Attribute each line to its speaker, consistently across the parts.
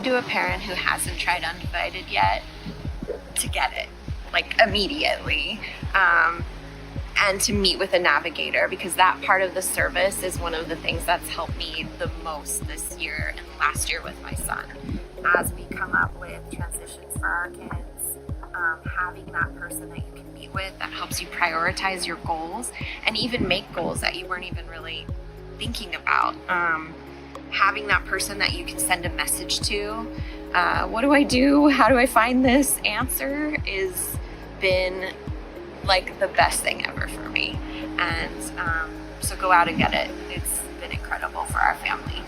Speaker 1: To a parent who hasn't tried Undivided yet to get it, like immediately, and to meet with a navigator, because that part of the service is one of the things that's helped me the most this year and last year with my son. As we come up with transitions for our kids, having that person that you can meet with that helps you prioritize your goals and even make goals that you weren't even really thinking about. Having that person that you can send a message to, what do I do? How do I find this answer? Is been like the best thing ever for me. And so go out and get it. It's been incredible for our family.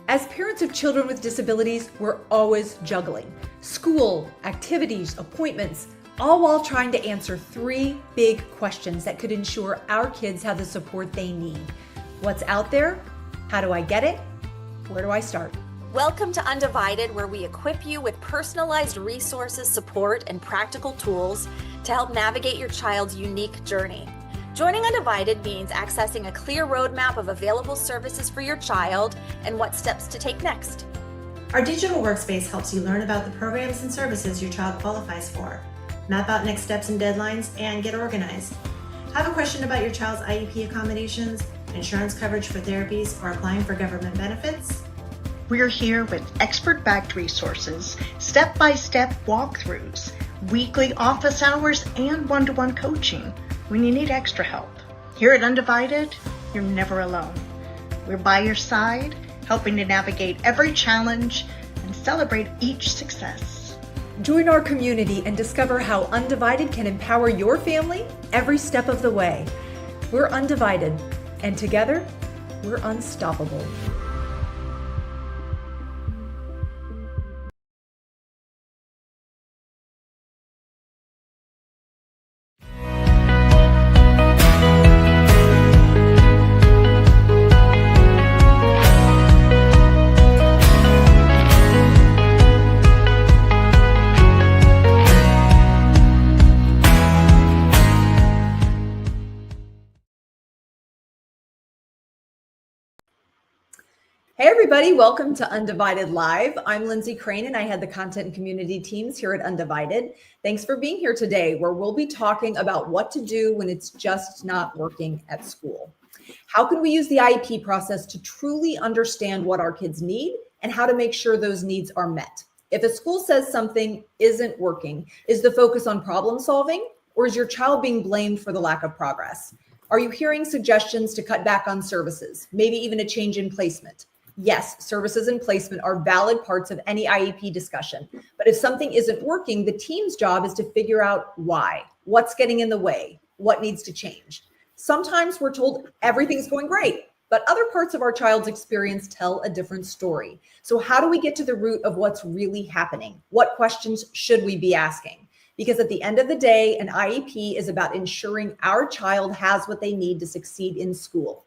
Speaker 2: As parents of children with disabilities, we're always juggling school, activities, appointments, all while trying to answer 3 big questions that could ensure our kids have the support they need. What's out there? How do I get it? Where do I start?
Speaker 3: Welcome to Undivided, where we equip you with personalized resources, support, and practical tools to help navigate your child's unique journey. Joining Undivided means accessing a clear roadmap of available services for your child and what steps to take next.
Speaker 4: Our digital workspace helps you learn about the programs and services your child qualifies for, map out next steps and deadlines, and get organized. Have a question about your child's IEP accommodations, insurance coverage for therapies, or applying for government benefits?
Speaker 5: We're here with expert-backed resources, step-by-step walkthroughs, weekly office hours, and one-to-one coaching when you need extra help. Here at Undivided, you're never alone. We're by your side, helping to navigate every challenge and celebrate each success.
Speaker 2: Join our community and discover how Undivided can empower your family every step of the way. We're Undivided, and together, we're unstoppable. Hey everybody, welcome to Undivided Live. I'm Lindsay Crane and I head the content and community teams here at Undivided. Thanks for being here today, where we'll be talking about what to do when it's just not working at school. How can we use the IEP process to truly understand what our kids need and how to make sure those needs are met? If a school says something isn't working, is the focus on problem solving, or is your child being blamed for the lack of progress? Are you hearing suggestions to cut back on services, maybe even a change in placement? Yes, services and placement are valid parts of any IEP discussion, but if something isn't working, the team's job is to figure out why, what's getting in the way, what needs to change. Sometimes we're told everything's going great, but other parts of our child's experience tell a different story. So how do we get to the root of what's really happening? What questions should we be asking? Because at the end of the day, an IEP is about ensuring our child has what they need to succeed in school.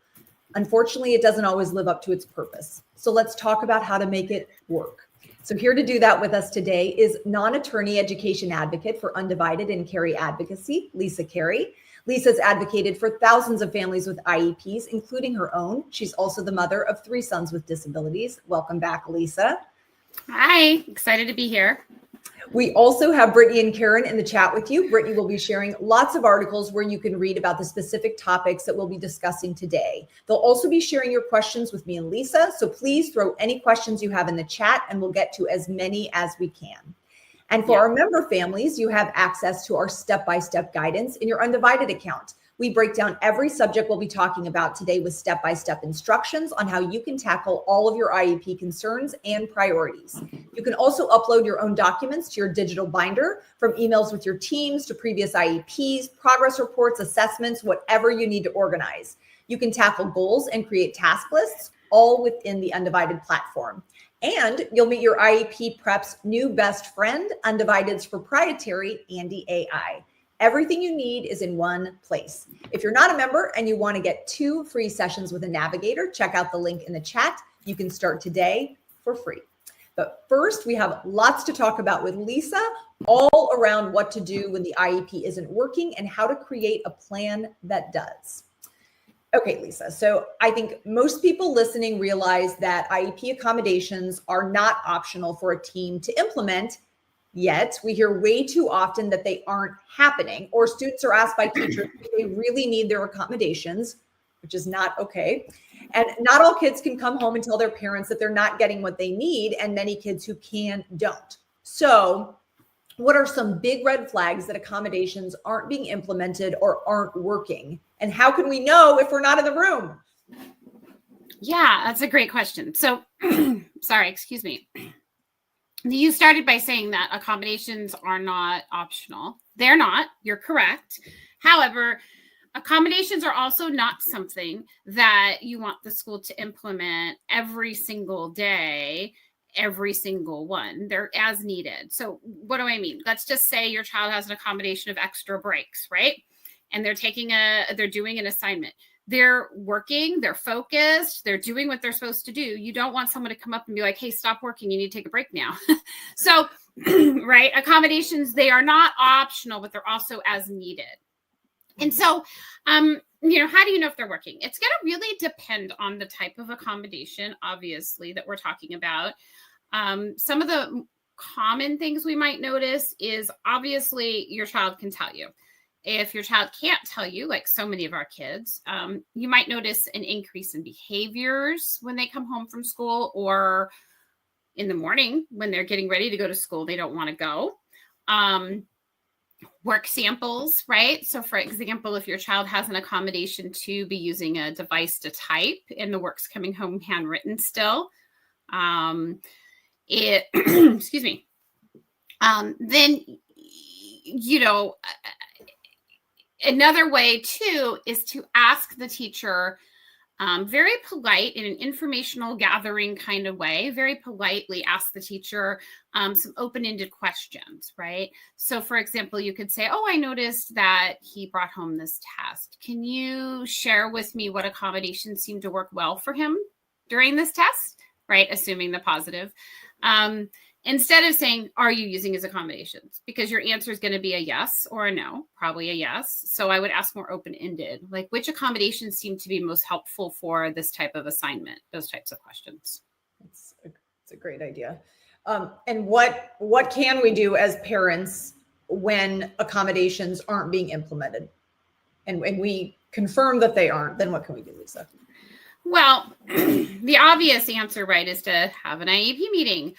Speaker 2: Unfortunately, it doesn't always live up to its purpose. So let's talk about how to make it work. So here to do that with us today is non-attorney education advocate for Undivided and Carey Advocacy, Lisa Carey. Lisa's advocated for thousands of families with IEPs, including her own. She's also the mother of 3 sons with disabilities. Welcome back, Lisa.
Speaker 6: Hi, excited to be here.
Speaker 2: We also have Brittany and Karen in the chat with you. Brittany will be sharing lots of articles where you can read about the specific topics that we'll be discussing today. They'll also be sharing your questions with me and Lisa, so please throw any questions you have in the chat and we'll get to as many as we can. And for our member families, you have access to our step-by-step guidance in your Undivided account. We break down every subject we'll be talking about today with step-by-step instructions on how you can tackle all of your IEP concerns and priorities. You can also upload your own documents to your digital binder, from emails with your teams to previous IEPs, progress reports, assessments, whatever you need to organize. You can tackle goals and create task lists, all within the Undivided platform. And you'll meet your IEP prep's new best friend, Undivided's proprietary Andy AI. Everything you need is in one place. If you're not a member and you want to get 2 free sessions with a navigator, check out the link in the chat. You can start today for free. But first, we have lots to talk about with Lisa, all around what to do when the IEP isn't working and how to create a plan that does. Okay, Lisa. So I think most people listening realize that IEP accommodations are not optional for a team to implement. Yet we hear way too often that they aren't happening, or students are asked by teachers if they really need their accommodations, which is not okay. And not all kids can come home and tell their parents that they're not getting what they need, and many kids who can don't. So what are some big red flags that accommodations aren't being implemented or aren't working? And how can we know if we're not in the room?
Speaker 6: Yeah, that's a great question. So, sorry, excuse me. You started by saying that accommodations are not optional. They're not. You're correct. However, accommodations are also not something that you want the school to implement every single day, every single one. They're as needed. So what do I mean? Let's just say your child has an accommodation of extra breaks, right? And they're doing an assignment. They're working, they're focused, they're doing what they're supposed to do. You don't want someone to come up and be like, hey, stop working, you need to take a break now. So, right, accommodations, they are not optional, but they're also as needed. And so, how do you know if they're working? It's going to really depend on the type of accommodation, obviously, that we're talking about. Some of the common things we might notice is obviously your child can tell you. If your child can't tell you, like so many of our kids, you might notice an increase in behaviors when they come home from school, or in the morning when they're getting ready to go to school, they don't want to go. Work samples, right? So for example, if your child has an accommodation to be using a device to type and the work's coming home handwritten still, excuse me, then, another way too is to ask the teacher very polite, in an informational gathering kind of way, very politely ask the teacher some open-ended questions, right? So for example, you could say, oh, I noticed that he brought home this test. Can you share with me what accommodations seem to work well for him during this test, right? Assuming the positive. Instead of saying, are you using his accommodations? Because your answer is going to be a yes or a no, probably a yes. So I would ask more open-ended, like which accommodations seem to be most helpful for this type of assignment, those types of questions.
Speaker 2: It's a great idea. And what can we do as parents when accommodations aren't being implemented? And we confirm that they aren't, then what can we do, Lisa?
Speaker 6: Well, the obvious answer, right, is to have an IEP meeting.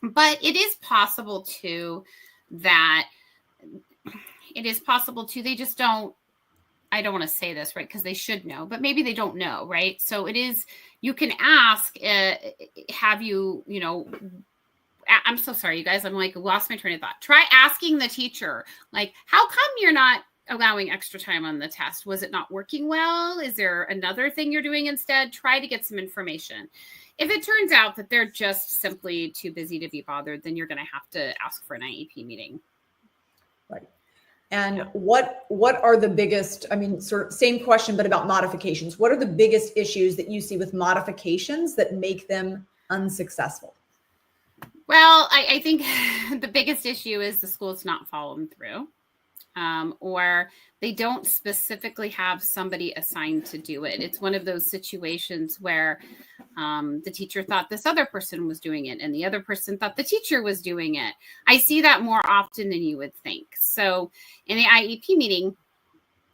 Speaker 6: But it is possible too they just don't, I don't want to say this, right, because they should know, but maybe they don't know, right? So you can ask, I'm so sorry, you guys, I'm like lost my train of thought. Try asking the teacher, like, how come you're not allowing extra time on the test? Was it not working well? Is there another thing you're doing instead? Try to get some information. If it turns out that they're just simply too busy to be bothered, then you're going to have to ask for an IEP meeting.
Speaker 2: Right. And what are the biggest, sort of same question, but about modifications. What are the biggest issues that you see with modifications that make them unsuccessful?
Speaker 6: Well, I think the biggest issue is the school's not following through. Or they don't specifically have somebody assigned to do it. It's one of those situations where the teacher thought this other person was doing it and the other person thought the teacher was doing it. I see that more often than you would think. So in the IEP meeting,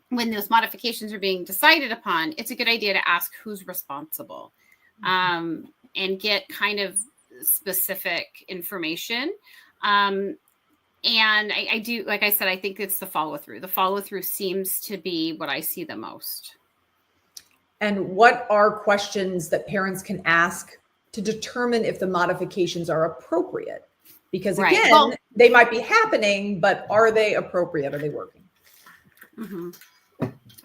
Speaker 6: when those modifications are being decided upon, it's a good idea to ask who's responsible and get kind of specific information. And I do, like I said, I think it's the follow through. The follow through seems to be what I see the most.
Speaker 2: And what are questions that parents can ask to determine if the modifications are appropriate? Because again, they might be happening, but are they appropriate? Are they working?
Speaker 6: Mm-hmm.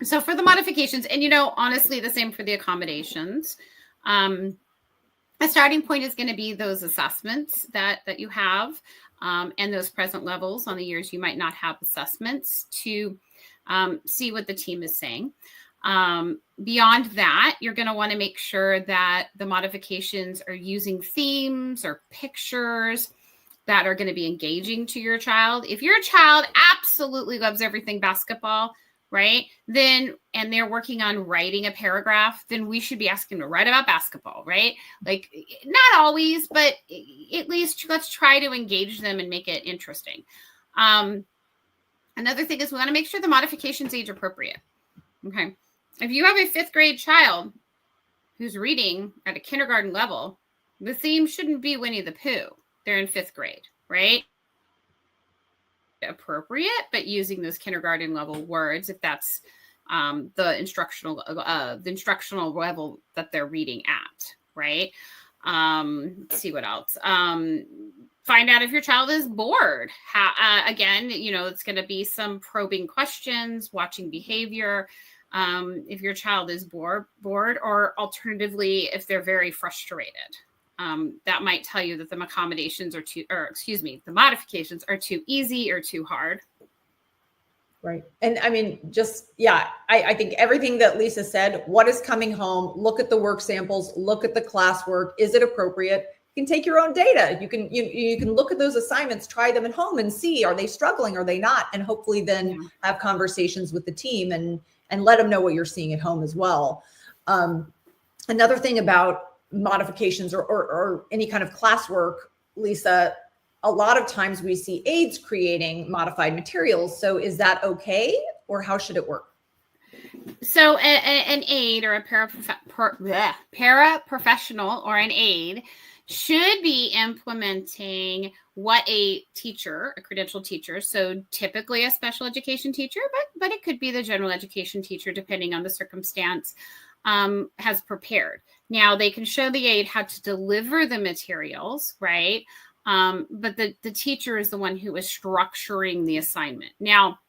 Speaker 6: So for the modifications, and honestly, the same for the accommodations. A starting point is going to be those assessments that you have. And those present levels on the years you might not have assessments to see what the team is saying. Beyond that, you're going to want to make sure that the modifications are using themes or pictures that are going to be engaging to your child. If your child absolutely loves everything basketball, right? Then, and they're working on writing a paragraph, then we should be asking them to write about basketball, right? Like, not always, but at least let's try to engage them and make it interesting. Another thing is we want to make sure the modification's age appropriate. Okay. If you have a 5th grade child who's reading at a kindergarten level, the theme shouldn't be Winnie the Pooh. They're in 5th grade, right? Appropriate, but using those kindergarten level words, if that's the instructional level that they're reading at, right? Let's see what else. Find out if your child is bored. Again, it's going to be some probing questions, watching behavior. If your child is bored, or alternatively, if they're very frustrated, that might tell you that the modifications are too easy or too hard.
Speaker 2: Right. And I mean, I think everything that Lisa said, what is coming home, look at the work samples, look at the classwork. Is it appropriate? You can take your own data. You can look at those assignments, try them at home and see, are they struggling? Are they not? And hopefully then have conversations with the team and let them know what you're seeing at home as well. Another thing about modifications or any kind of classwork, Lisa, a lot of times we see aides creating modified materials. So is that okay, or how should it work?
Speaker 6: So an aide or a paraprofessional or an aide should be implementing what a teacher, a credentialed teacher, so typically a special education teacher, but it could be the general education teacher, depending on the circumstance, has prepared. Now, they can show the aide how to deliver the materials, right? But the teacher is the one who is structuring the assignment. Now,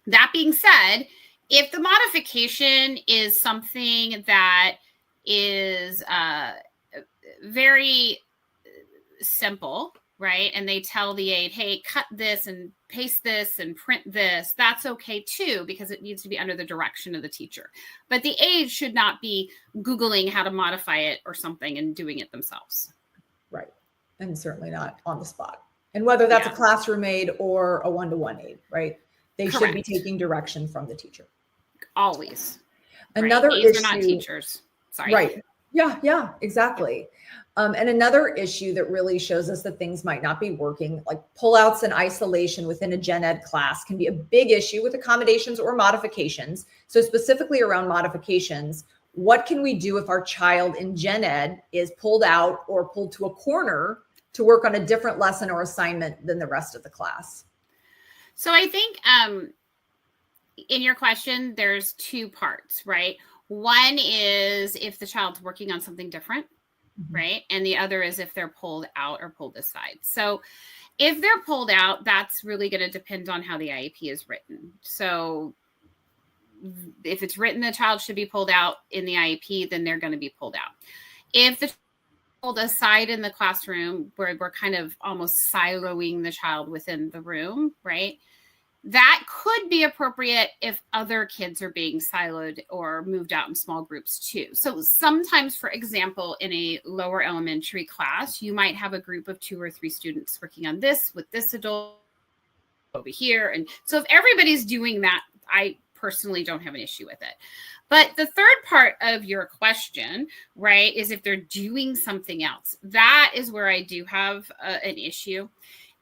Speaker 6: that being said, if the modification is something that is very simple, right? And they tell the aide, hey, cut this and paste this and print this, that's okay too, because it needs to be under the direction of the teacher. But the aide should not be Googling how to modify it or something and doing it themselves.
Speaker 2: Right. And certainly not on the spot. And whether that's a classroom aide or a one-to-one aide, right? They should be taking direction from the teacher.
Speaker 6: Always.
Speaker 2: Another
Speaker 6: issue. Aides are not teachers. Sorry.
Speaker 2: Right. Yeah, exactly. And another issue that really shows us that things might not be working, like pullouts and isolation within a gen ed class, can be a big issue with accommodations or modifications. So specifically around modifications, what can we do if our child in gen ed is pulled out or pulled to a corner to work on a different lesson or assignment than the rest of the class?
Speaker 6: So I think in your question, there's 2 parts, right? One is if the child's working on something different, right? And the other is if they're pulled out or pulled aside. So if they're pulled out, that's really going to depend on how the IEP is written. So if it's written the child should be pulled out in the IEP, then they're going to be pulled out. If the pulled aside in the classroom, where we're kind of almost siloing the child within the room, right? That could be appropriate if other kids are being siloed or moved out in small groups too. So sometimes, for example, in a lower elementary class, you might have a group of 2 or 3 students working on this with this adult over here. And so if everybody's doing that, I personally don't have an issue with it. But the third part of your question, right, is if they're doing something else. That is where I do have an issue.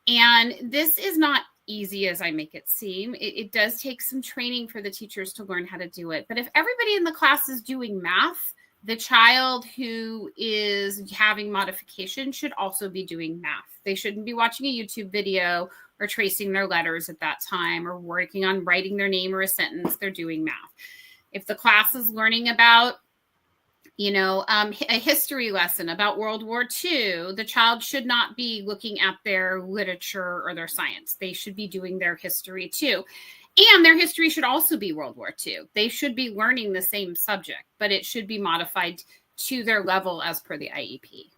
Speaker 6: And this is not easy as I make it seem. It does take some training for the teachers to learn how to do it. But if everybody in the class is doing math, the child who is having modification should also be doing math. They shouldn't be watching a YouTube video or tracing their letters at that time or working on writing their name or a sentence. They're doing math. If the class is learning about a history lesson about World War II, the child should not be looking at their literature or their science. They should be doing their history too. And their history should also be World War II. They should be learning the same subject, but it should be modified to their level as per the IEP.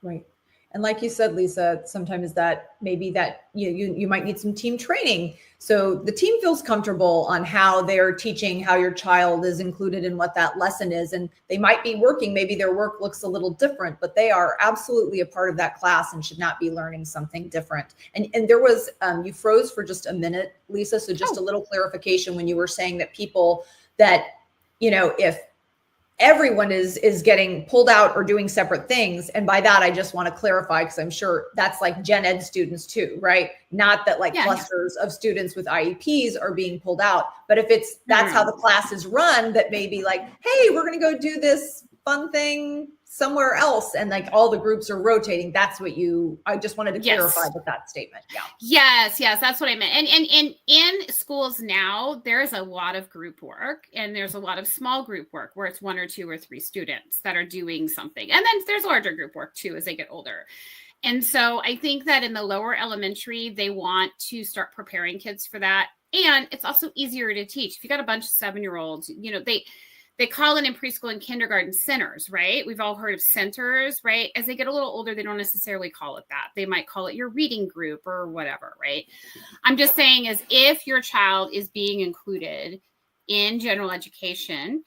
Speaker 2: Right. And like you said, Lisa, sometimes that maybe that you might need some team training. So the team feels comfortable on how they're teaching, how your child is included in what that lesson is. And they might be working, maybe their work looks a little different, but they are absolutely a part of that class and should not be learning something different. And there was, you froze for just a minute, Lisa. So just a little clarification when you were saying that people that, if everyone is getting pulled out or doing separate things. And by that, I just want to clarify, because I'm sure that's like gen ed students too, right? Not that clusters of students with IEPs are being pulled out, but if that's how the class is run, that maybe like, hey, we're going to go do this fun thing somewhere else. And like all the groups are rotating. That's what I just wanted to clarify with that statement. Yeah.
Speaker 6: Yes, that's what I meant. And in schools now, there's a lot of group work and there's a lot of small group work where it's 1 or 2 or 3 students that are doing something. And then there's larger group work too, as they get older. And so I think that in the lower elementary, they want to start preparing kids for that. And it's also easier to teach. If you got a bunch of 7-year-olds, they call it in preschool and kindergarten centers, right? We've all heard of centers, right? As they get a little older, they don't necessarily call it that. They might call it your reading group or whatever, right? I'm just saying is if your child is being included in general education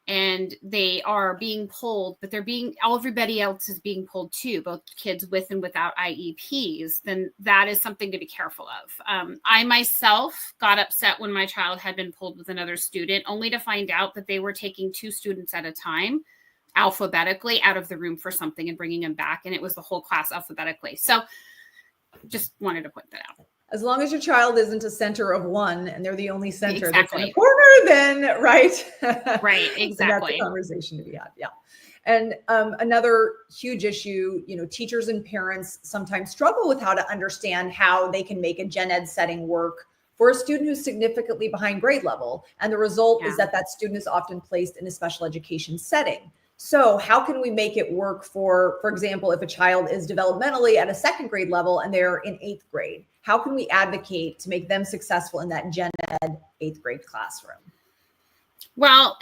Speaker 6: and they are being pulled, but everybody else is being pulled too, both kids with and without IEPs, then that is something to be careful of. I myself got upset when my child had been pulled with another student, only to find out that they were taking 2 students at a time, alphabetically, out of the room for something and bringing them back. And it was the whole class alphabetically. So just wanted to point that out.
Speaker 2: As long as your child isn't a center of one and they're the only center
Speaker 6: Exactly.
Speaker 2: that's in a corner, then right.
Speaker 6: Right, exactly.
Speaker 2: That's a conversation to be had. Yeah. And another huge issue, teachers and parents sometimes struggle with how to understand how they can make a gen ed setting work for a student who's significantly behind grade level. And the result is that student is often placed in a special education setting. So how can we make it work for example, if a child is developmentally at a 2nd grade level and they're in 8th grade, how can we advocate to make them successful in that gen ed 8th grade classroom?
Speaker 6: Well,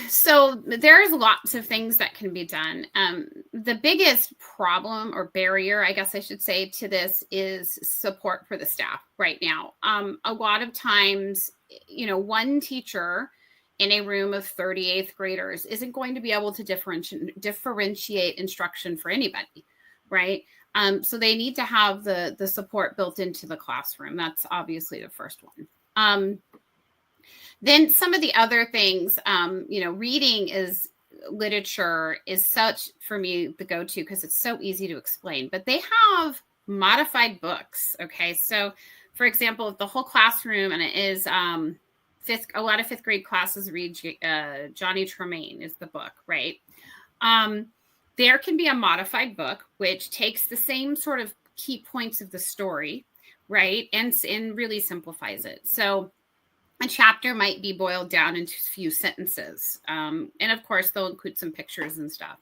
Speaker 6: so there's lots of things that can be done. The biggest problem or barrier, I guess I should say, to this is support for the staff right now. A lot of times, one teacher in a room of 38th graders isn't going to be able to differentiate instruction for anybody, right? So they need to have the support built into the classroom. That's obviously the first one. Then some of the other things, reading literature is such, for me, the go-to because it's so easy to explain. But they have modified books, okay? So, for example, if the whole classroom, and it is a lot of 5th grade classes read Johnny Tremaine is the book, right? There can be a modified book, which takes the same sort of key points of the story, right? And really simplifies it. So a chapter might be boiled down into a few sentences. And of course, they'll include some pictures and stuff.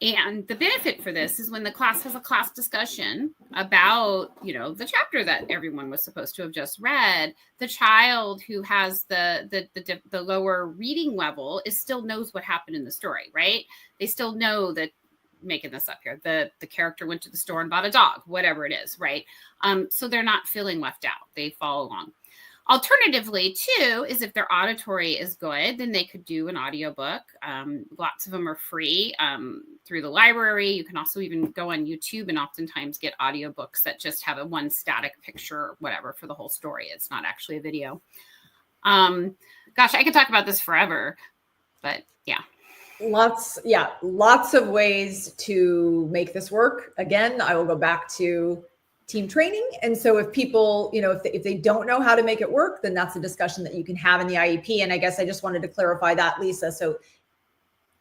Speaker 6: And the benefit for this is when the class has a class discussion about, the chapter that everyone was supposed to have just read, the child who has the lower reading level still knows what happened in the story, right? They still know that, making this up here, the character went to the store and bought a dog, whatever it is, right? So they're not feeling left out. They follow along. Alternatively, too, is if their auditory is good, then they could do an audiobook. Lots of them are free through the library. You can also even go on YouTube and oftentimes get audiobooks that just have one static picture or whatever for the whole story. It's not actually a video. Gosh, I could talk about this forever, but yeah.
Speaker 2: Lots of ways to make this work. Again, I will go back to team training. And so if people, if they don't know how to make it work, then that's a discussion that you can have in the IEP. And I guess I just wanted to clarify that, Lisa. So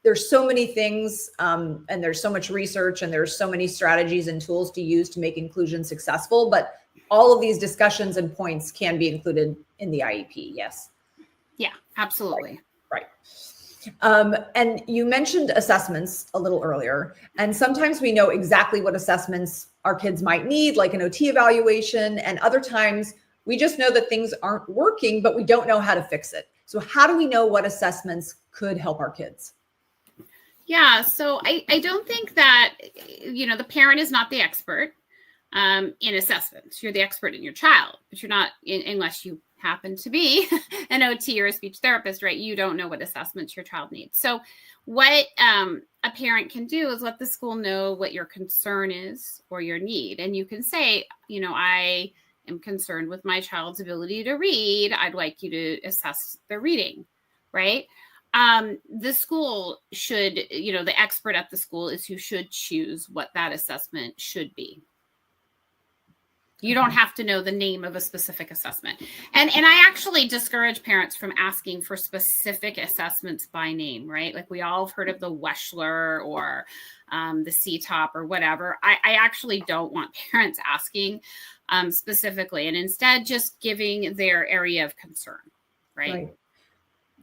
Speaker 2: there's so many things and there's so much research and there's so many strategies and tools to use to make inclusion successful, but all of these discussions and points can be included in the IEP. Yes.
Speaker 6: Yeah, absolutely.
Speaker 2: Right. And you mentioned assessments a little earlier, and sometimes we know exactly what assessments our kids might need, like an OT evaluation, and other times we just know that things aren't working, but we don't know how to fix it. So how do we know what assessments could help our kids?
Speaker 6: Yeah, so I don't think that, the parent is not the expert in assessments. You're the expert in your child, but you're not, unless you happen to be an OT or a speech therapist, right? You don't know what assessments your child needs. So what a parent can do is let the school know what your concern is or your need. And you can say, I am concerned with my child's ability to read. I'd like you to assess their reading, right? The school should, the expert at the school is who should choose what that assessment should be. You don't have to know the name of a specific assessment. And I actually discourage parents from asking for specific assessments by name, right? Like we all have heard of the Weschler or the CTOP or whatever. I actually don't want parents asking specifically, and instead just giving their area of concern, right?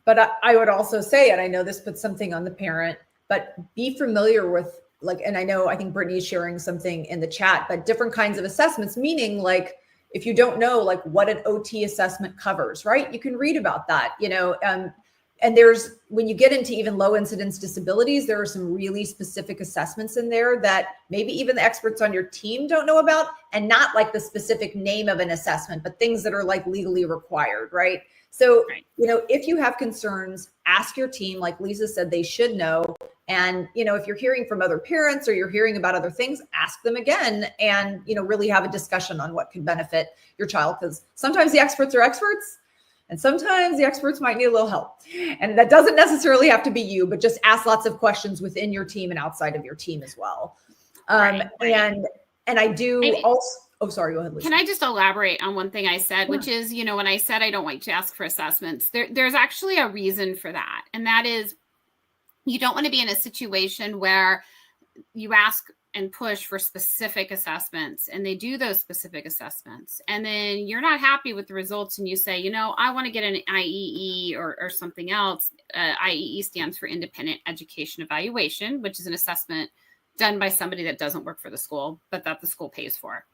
Speaker 2: But I would also say, and I know this puts something on the parent, but be familiar with and I think Brittany's sharing something in the chat, but different kinds of assessments, meaning like, if you don't know, like what an OT assessment covers, right? You can read about that, and there's, when you get into even low incidence disabilities, there are some really specific assessments in there that maybe even the experts on your team don't know about, and not like the specific name of an assessment, but things that are like legally required, right? So, if you have concerns, ask your team, like Lisa said, they should know. And, if you're hearing from other parents or you're hearing about other things, ask them again and, really have a discussion on what could benefit your child. Because sometimes the experts are experts and sometimes the experts might need a little help. And that doesn't necessarily have to be you, but just ask lots of questions within your team and outside of your team as well. And I do also, oh, sorry, go ahead, Lisa.
Speaker 6: Can I just elaborate on one thing I said, which is, when I said I don't want you to ask for assessments, there's actually a reason for that. And that is, you don't want to be in a situation where you ask and push for specific assessments and they do those specific assessments. And then you're not happy with the results and you say, I want to get an IEE or something else. IEE stands for Independent Education Evaluation, which is an assessment done by somebody that doesn't work for the school, but that the school pays for.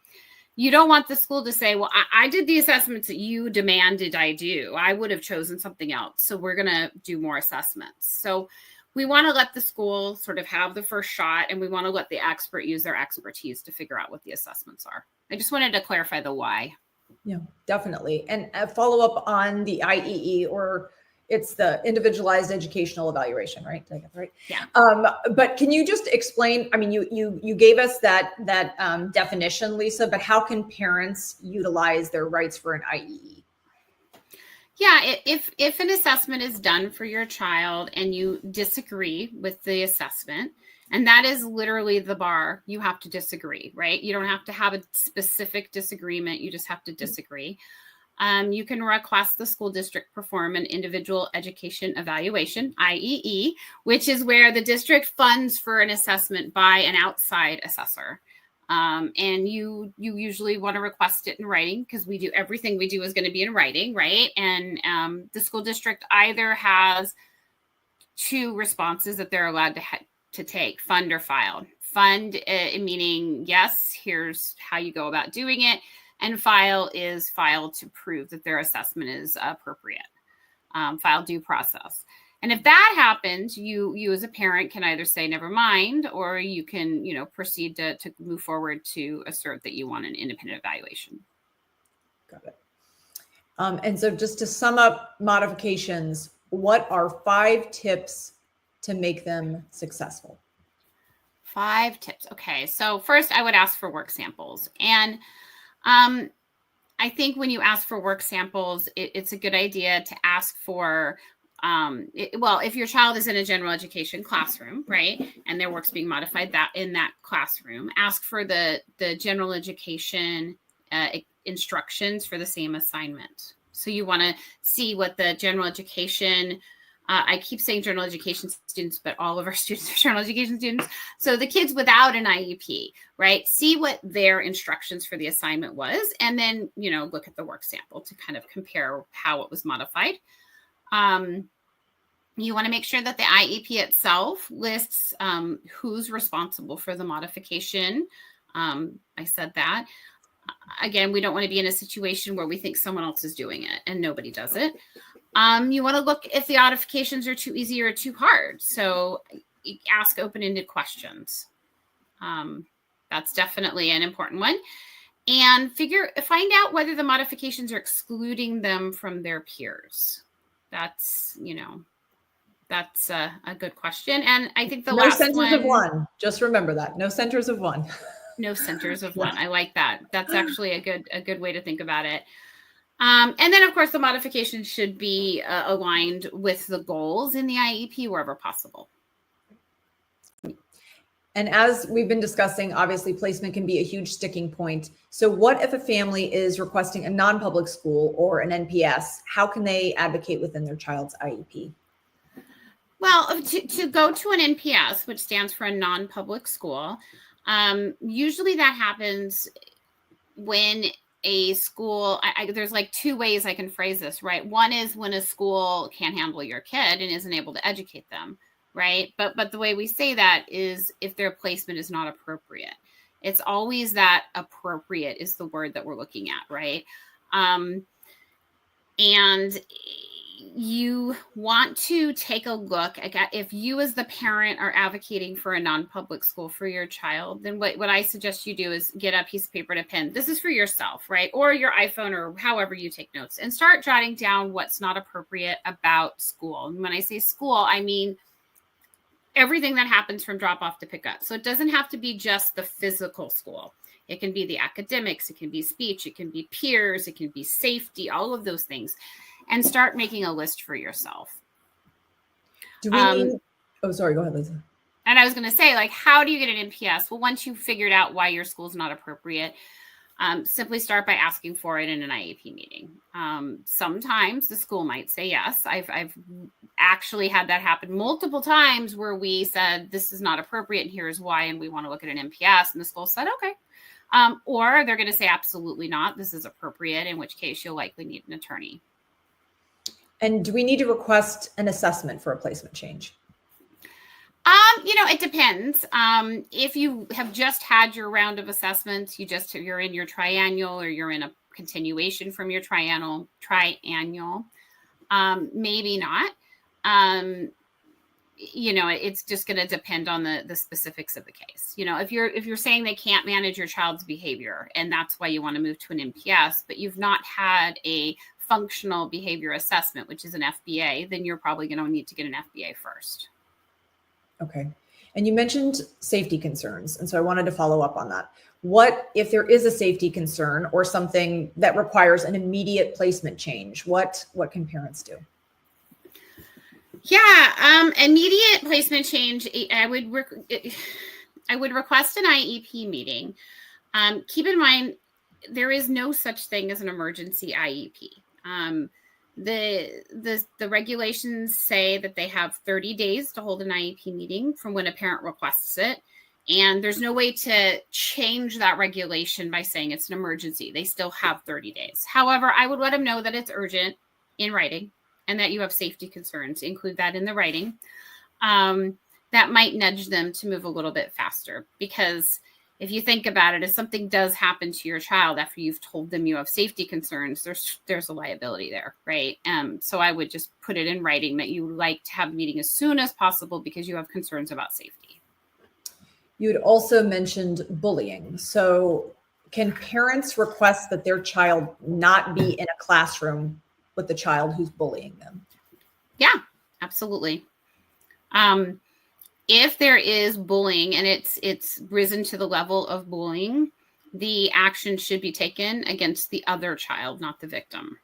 Speaker 6: You don't want the school to say, well, I did the assessments that you demanded I do. I would have chosen something else. So we're going to do more assessments. So we want to let the school sort of have the first shot, and we want to let the expert use their expertise to figure out what the assessments are. I just wanted to clarify the why.
Speaker 2: Yeah, definitely. And a follow up on the IEE, or it's the Individualized Educational Evaluation, right? Did I get that right?
Speaker 6: Yeah.
Speaker 2: But can you just explain? I mean, you gave us that definition, Lisa. But how can parents utilize their rights for an IEE?
Speaker 6: Yeah, if an assessment is done for your child and you disagree with the assessment, and that is literally the bar, you have to disagree, right? You don't have to have a specific disagreement. You just have to disagree. You can request the school district perform an individual education evaluation, IEE, which is where the district funds for an assessment by an outside assessor. And you usually want to request it in writing, because everything we do is going to be in writing, right? And the school district either has two responses that they're allowed to take: fund or file. Fund meaning, yes, here's how you go about doing it. And file is file to prove that their assessment is appropriate. File due process. And if that happens, you as a parent can either say never mind, or you can proceed to move forward to assert that you want an independent evaluation.
Speaker 2: Got it. And so just to sum up modifications, what are 5 tips to make them successful?
Speaker 6: 5 tips. Okay, so first I would ask for work samples. And I think when you ask for work samples, it's a good idea to ask for if your child is in a general education classroom, right, and their work's being modified in that classroom, ask for the general education instructions for the same assignment. So you want to see what the general education, I keep saying general education students, but all of our students are general education students. So the kids without an IEP, right, see what their instructions for the assignment was, and then, look at the work sample to kind of compare how it was modified. You want to make sure that the IEP itself lists who's responsible for the modification. I said that. Again, we don't want to be in a situation where we think someone else is doing it and nobody does it. You want to look if the modifications are too easy or too hard. So ask open-ended questions. That's definitely an important one. And find out whether the modifications are excluding them from their peers. That's a good question. And I think the last
Speaker 2: centers
Speaker 6: one,
Speaker 2: of one. Just remember that. No centers of one.
Speaker 6: No centers of one. I like that. That's actually a good way to think about it. And then, of course, the modifications should be aligned with the goals in the IEP wherever possible.
Speaker 2: And as we've been discussing, obviously placement can be a huge sticking point. So what if a family is requesting a non-public school or an NPS? How can they advocate within their child's IEP?
Speaker 6: Well, to go to an NPS, which stands for a non-public school, usually that happens when a school, there's like two ways I can phrase this, right? One is when a school can't handle your kid and isn't able to educate them. Right. But the way we say that is if their placement is not appropriate. It's always that appropriate is the word that we're looking at. Right. And you want to take a look at if you as the parent are advocating for a non-public school for your child, then what I suggest you do is get a piece of paper and a pen. This is for yourself, right? Or your iPhone or however you take notes, and start jotting down what's not appropriate about school. And when I say school, I mean everything that happens from drop off to pick up. So it doesn't have to be just the physical school. It can be the academics, it can be speech, it can be peers, it can be safety, all of those things. And start making a list for yourself.
Speaker 2: Do we need, oh, sorry, go ahead, Lisa.
Speaker 6: And I was going to say, like, how do you get an NPS? Well, once you've figured out why your school's not appropriate, simply start by asking for it in an IEP meeting. Sometimes the school might say yes. I've actually had that happen multiple times where we said, this is not appropriate and here's why, and we want to look at an NPS. And the school said, okay. Or they're going to say, absolutely not. This is appropriate, in which case you'll likely need an attorney.
Speaker 2: And do we need to request an assessment for a placement change?
Speaker 6: It depends. If you have just had your round of assessments, you're in your triennial or you're in a continuation from your triennial, maybe not. It's just going to depend on the specifics of the case. If you're saying they can't manage your child's behavior and that's why you want to move to an NPS, but you've not had a functional behavior assessment, which is an FBA, then you're probably going to need to get an FBA first.
Speaker 2: Okay. And you mentioned safety concerns. And so I wanted to follow up on that. What if there is a safety concern or something that requires an immediate placement change? What can parents do?
Speaker 6: Yeah, immediate placement change. I would request an IEP meeting. Keep in mind, there is no such thing as an emergency IEP. The regulations say that they have 30 days to hold an IEP meeting from when a parent requests it. And there's no way to change that regulation by saying it's an emergency. They still have 30 days. However, I would let them know that it's urgent in writing and that you have safety concerns. Include that in the writing. That might nudge them to move a little bit faster, because if you think about it, if something does happen to your child after you've told them you have safety concerns, there's a liability there, right? So I would just put it in writing that you would like to have a meeting as soon as possible because you have concerns about safety.
Speaker 2: You had also mentioned bullying. So can parents request that their child not be in a classroom with the child who's bullying them?
Speaker 6: Yeah, absolutely. If there is bullying and it's risen to the level of bullying, the action should be taken against the other child, not the victim.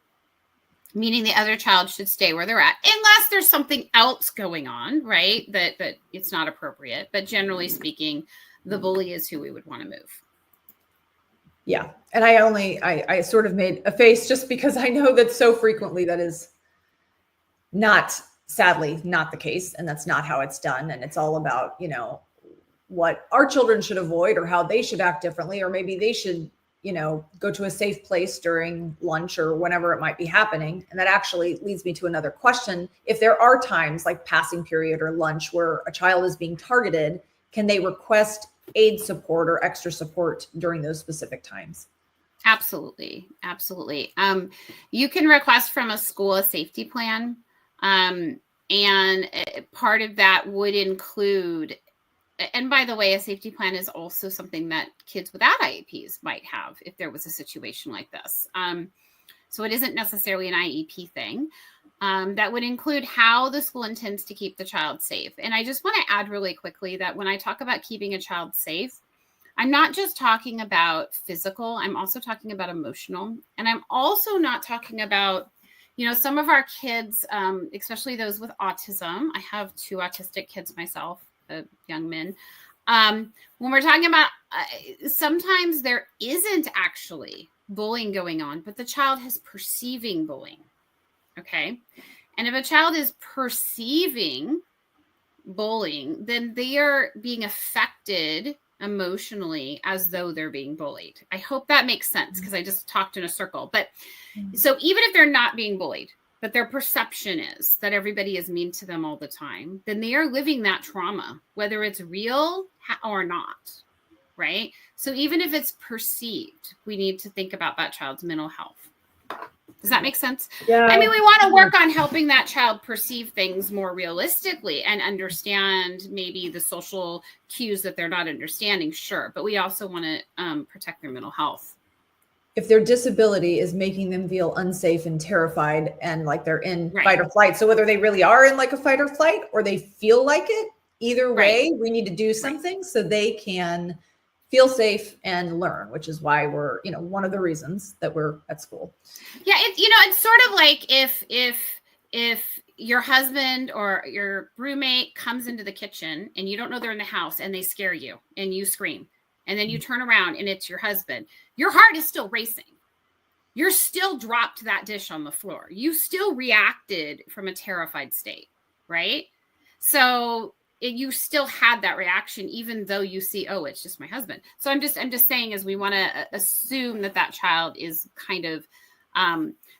Speaker 6: Meaning the other child should stay where they're at, unless there's something else going on, right? That it's not appropriate. But generally speaking, the bully is who we would want to move.
Speaker 2: Yeah. And I sort of made a face just because I know that so frequently that is sadly not the case. And that's not how it's done. And it's all about, what our children should avoid or how they should act differently, or maybe they should, go to a safe place during lunch or whenever it might be happening. And that actually leads me to another question. If there are times like passing period or lunch where a child is being targeted, can they request aid support or extra support during those specific times?
Speaker 6: Absolutely. Absolutely. You can request from a school a safety plan. And part of that would include, and by the way, a safety plan is also something that kids without IEPs might have if there was a situation like this. So it isn't necessarily an IEP thing. That would include how the school intends to keep the child safe. And I just want to add really quickly that when I talk about keeping a child safe, I'm not just talking about physical, I'm also talking about emotional. And I'm also not talking about, some of our kids, especially those with autism. I have 2 autistic kids myself, young men. When we're talking about, sometimes there isn't actually bullying going on, but the child is perceiving bullying. Okay. And if a child is perceiving bullying, then they are being affected emotionally as though they're being bullied. I hope that makes sense because I just talked in a circle. But so even if they're not being bullied, but their perception is that everybody is mean to them all the time, then they are living that trauma, whether it's real or not. Right. So even if it's perceived, we need to think about that child's mental health. Does that make sense?
Speaker 2: Yeah.
Speaker 6: I mean, we want to work on helping that child perceive things more realistically and understand maybe the social cues that they're not understanding. Sure. But we also want to protect their mental health.
Speaker 2: If their disability is making them feel unsafe and terrified and like they're in
Speaker 6: Right.
Speaker 2: fight or flight. So whether they really are in like a fight or flight or they feel like it, either way, we need to do something so they can feel safe and learn, which is why we're, one of the reasons that we're at school.
Speaker 6: Yeah. It's sort of like if your husband or your roommate comes into the kitchen and you don't know they're in the house and they scare you and you scream and then you turn around and it's your husband, your heart is still racing. You're still dropped that dish on the floor. You still reacted from a terrified state, right? So you still had that reaction, even though you see, oh, it's just my husband. So I'm just saying, is we want to assume that child is kind of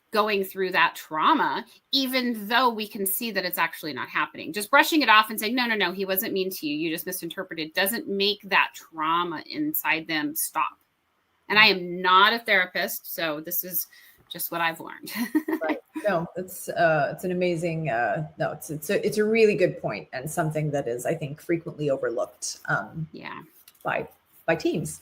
Speaker 6: going through that trauma, even though we can see that it's actually not happening. Just brushing it off and saying, no, he wasn't mean to you. You just misinterpreted, doesn't make that trauma inside them stop. And I am not a therapist, so this is just what I've learned.
Speaker 2: Right. No, it's an amazing, it's a really good point and something that is, I think, frequently overlooked by teams.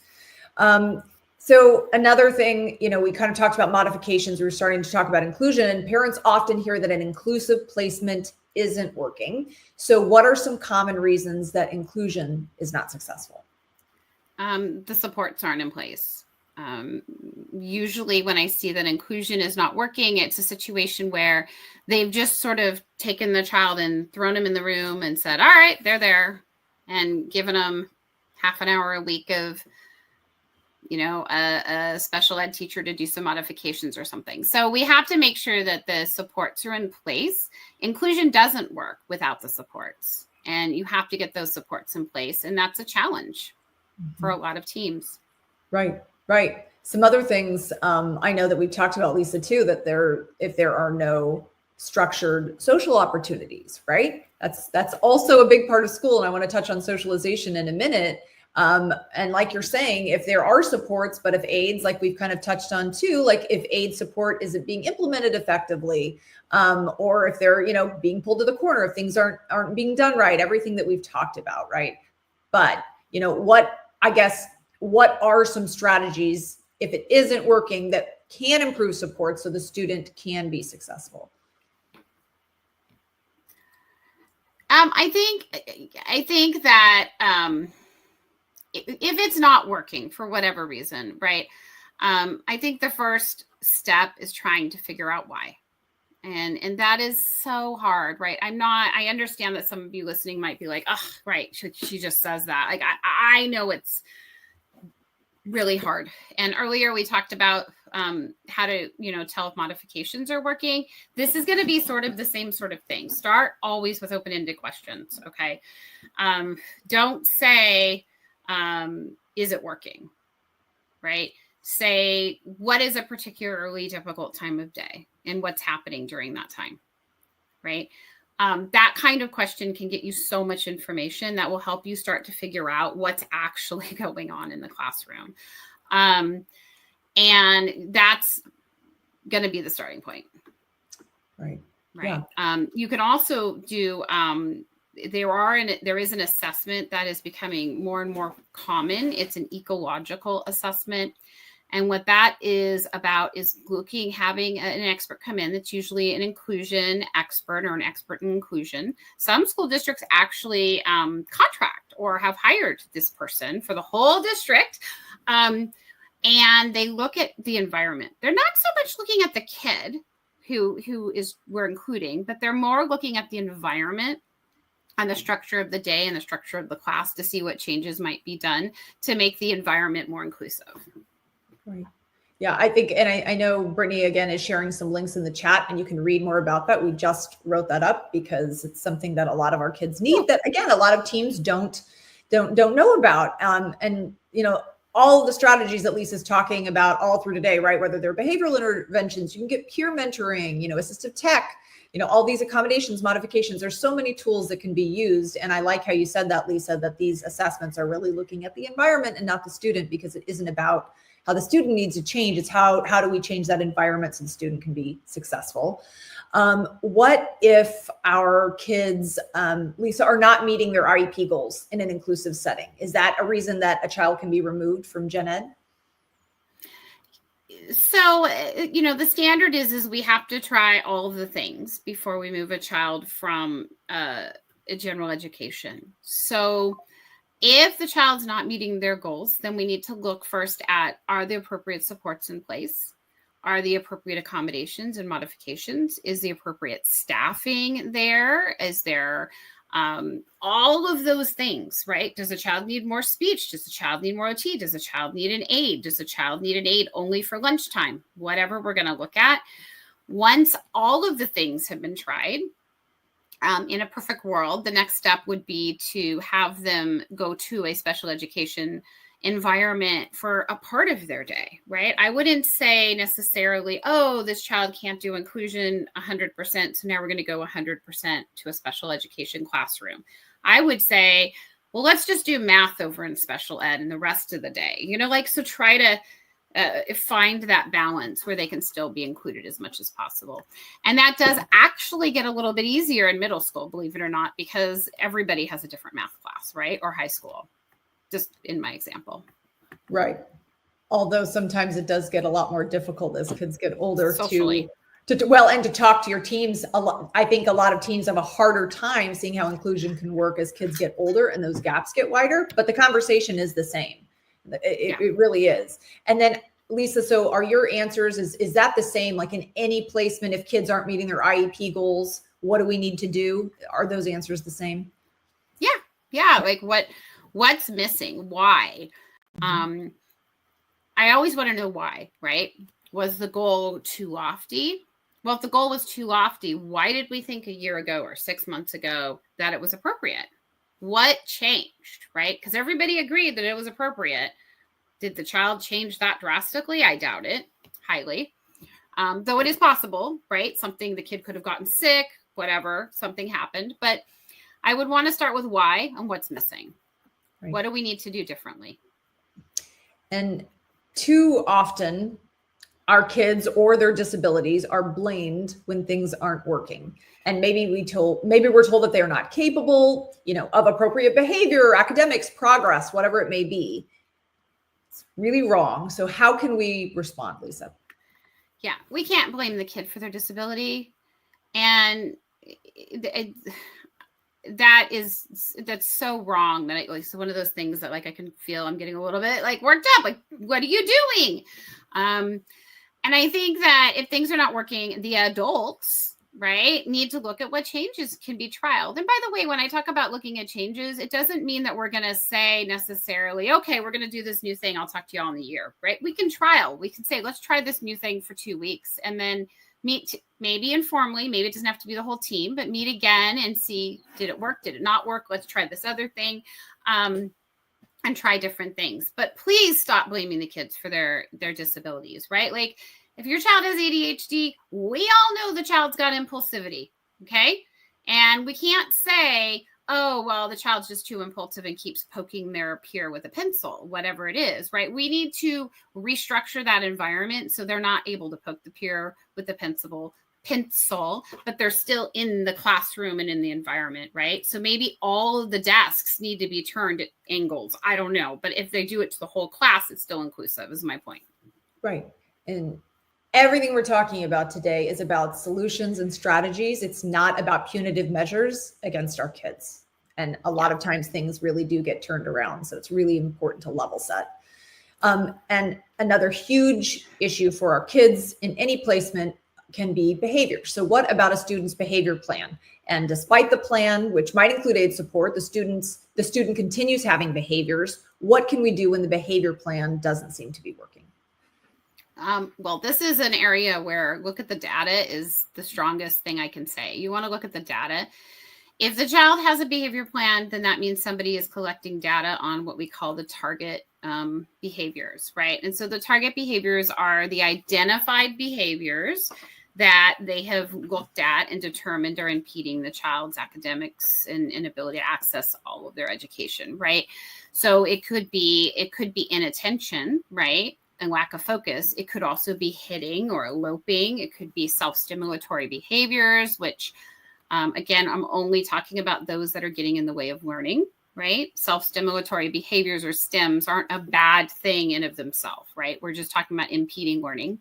Speaker 2: So another thing, we kind of talked about modifications. We were starting to talk about inclusion, and parents often hear that an inclusive placement isn't working. So what are some common reasons that inclusion is not successful?
Speaker 6: The supports aren't in place. Usually when I see that inclusion is not working, it's a situation where they've just sort of taken the child and thrown them in the room and said, all right, they're there, and given them half an hour a week of, a special ed teacher to do some modifications or something. So we have to make sure that the supports are in place. Inclusion doesn't work without the supports, and you have to get those supports in place. And that's a challenge for a lot of teams.
Speaker 2: Right. Some other things I know that we've talked about, Lisa, too, that if there are no structured social opportunities, right? That's also a big part of school. And I want to touch on socialization in a minute. And like you're saying, if there are supports, but if aids, like we've kind of touched on too, like if aid support isn't being implemented effectively, or if they're, being pulled to the corner, if things aren't being done right, everything that we've talked about, right? But, what are some strategies, if it isn't working, that can improve support so the student can be successful?
Speaker 6: I think that if it's not working for whatever reason, right? I think the first step is trying to figure out why. And that is so hard, right? I understand that some of you listening might be like, oh, right, she just says that. Like, I know it's really hard. And earlier we talked about how to, tell if modifications are working. This is going to be sort of the same sort of thing. Start always with open-ended questions, okay? Don't say, is it working, right? Say, what is a particularly difficult time of day and what's happening during that time, right? That kind of question can get you so much information that will help you start to figure out what's actually going on in the classroom. And that's going to be the starting point.
Speaker 2: Right.
Speaker 6: Right. You can also do, there is an assessment that is becoming more and more common. It's an ecological assessment. And what that is about is having an expert come in that's usually an inclusion expert or an expert in inclusion. Some school districts actually contract or have hired this person for the whole district. And they look at the environment. They're not so much looking at the kid who we're including, but they're more looking at the environment and the structure of the day and the structure of the class to see what changes might be done to make the environment more inclusive.
Speaker 2: Right. Yeah, I think, and I know Brittany again is sharing some links in the chat, and you can read more about that. We just wrote that up because it's something that a lot of our kids need. That again, a lot of teams don't know about. And you know, all of the strategies that Lisa's talking about all through today, right? Whether they're behavioral interventions, you can get peer mentoring, you know, assistive tech, you know, all these accommodations, modifications. There's so many tools that can be used. And I like how you said that, Lisa, that these assessments are really looking at the environment and not the student, because it isn't about how the student needs to change. It's how do we change that environment so the student can be successful. What if our kids, Lisa, are not meeting their IEP goals in an inclusive setting? Is that a reason that a child can be removed from gen ed?
Speaker 6: So, you know, the standard is we have to try all of the things before we move a child from a general education. So if the child's not meeting their goals, then we need to look first at, are the appropriate supports in place? Are the appropriate accommodations and modifications? Is the appropriate staffing there? Is there all of those things, right? Does a child need more speech? Does a child need more OT? Does a child need an aid? Does a child need an aid only for lunchtime? Whatever we're going to look at. Once all of the things have been tried, in a perfect world, the next step would be to have them go to a special education environment for a part of their day, right? I wouldn't say necessarily, oh, this child can't do inclusion 100%, so now we're going to go 100% to a special education classroom. I would say, well, let's just do math over in special ed and the rest of the day, you know, like, so try to find that balance where they can still be included as much as possible. And that does actually get a little bit easier in middle school, believe it or not, because everybody has a different math class, right? Or high school, just in my example.
Speaker 2: Right. Although sometimes it does get a lot more difficult as kids get older
Speaker 6: Socially.
Speaker 2: to talk to your teams. I think a lot of teams have a harder time seeing how inclusion can work as kids get older and those gaps get wider, but the conversation is the same. It really is. And then Lisa, so are your answers, is that the same, like in any placement, if kids aren't meeting their IEP goals, what do we need to do? Are those answers the same?
Speaker 6: Yeah. Like what's missing? Why? I always want to know why, right? Was the goal too lofty? Well, if the goal was too lofty, why did we think a year ago or 6 months ago that it was appropriate? What changed, right? Because everybody agreed that it was appropriate. Did the child change that drastically? I doubt it, highly. Though it is possible, right? Something, the kid could have gotten sick, whatever, something happened. But I would want to start with why and what's missing. Right. What do we need to do differently?
Speaker 2: And too often, our kids or their disabilities are blamed when things aren't working. And maybe we're told that they're not capable, you know, of appropriate behavior, academics, progress, whatever it may be. It's really wrong. So how can we respond, Lisa?
Speaker 6: Yeah, we can't blame the kid for their disability. And that's so wrong that it's one of those things that, like, I can feel I'm getting a little bit like worked up. Like, what are you doing? And I think that if things are not working, the adults, right, need to look at what changes can be trialed. And by the way, when I talk about looking at changes, it doesn't mean that we're going to say necessarily, okay, we're going to do this new thing. I'll talk to you all in a year, right? We can trial. We can say, let's try this new thing for 2 weeks and then meet maybe informally. Maybe it doesn't have to be the whole team, but meet again and see, did it work? Did it not work? Let's try this other thing. And try different things, but please stop blaming the kids for their disabilities, right? Like, if your child has ADHD, we all know the child's got impulsivity, okay? And we can't say, oh, well, the child's just too impulsive and keeps poking their peer with a pencil, whatever it is, right? We need to restructure that environment so they're not able to poke the peer with the pencil pencil, but they're still in the classroom and in the environment, right? So maybe all of the desks need to be turned at angles. I don't know. But if they do it to the whole class, it's still inclusive, is my point.
Speaker 2: Right. And everything we're talking about today is about solutions and strategies. It's not about punitive measures against our kids. And a lot of times things really do get turned around. So it's really important to level set. And another huge issue for our kids in any placement can be behavior. So what about a student's behavior plan? And despite the plan, which might include aid support, the student continues having behaviors. What can we do when the behavior plan doesn't seem to be working?
Speaker 6: Well, this is an area where look at the data is the strongest thing I can say. You want to look at the data. If the child has a behavior plan, then that means somebody is collecting data on what we call the target behaviors, right? And so the target behaviors are the identified behaviors that they have looked at and determined are impeding the child's academics and inability to access all of their education, right? So it could be inattention, right? And lack of focus. It could also be hitting or eloping. It could be self-stimulatory behaviors, which again, I'm only talking about those that are getting in the way of learning, right? Self-stimulatory behaviors or stims aren't a bad thing in of themselves, right? We're just talking about impeding learning.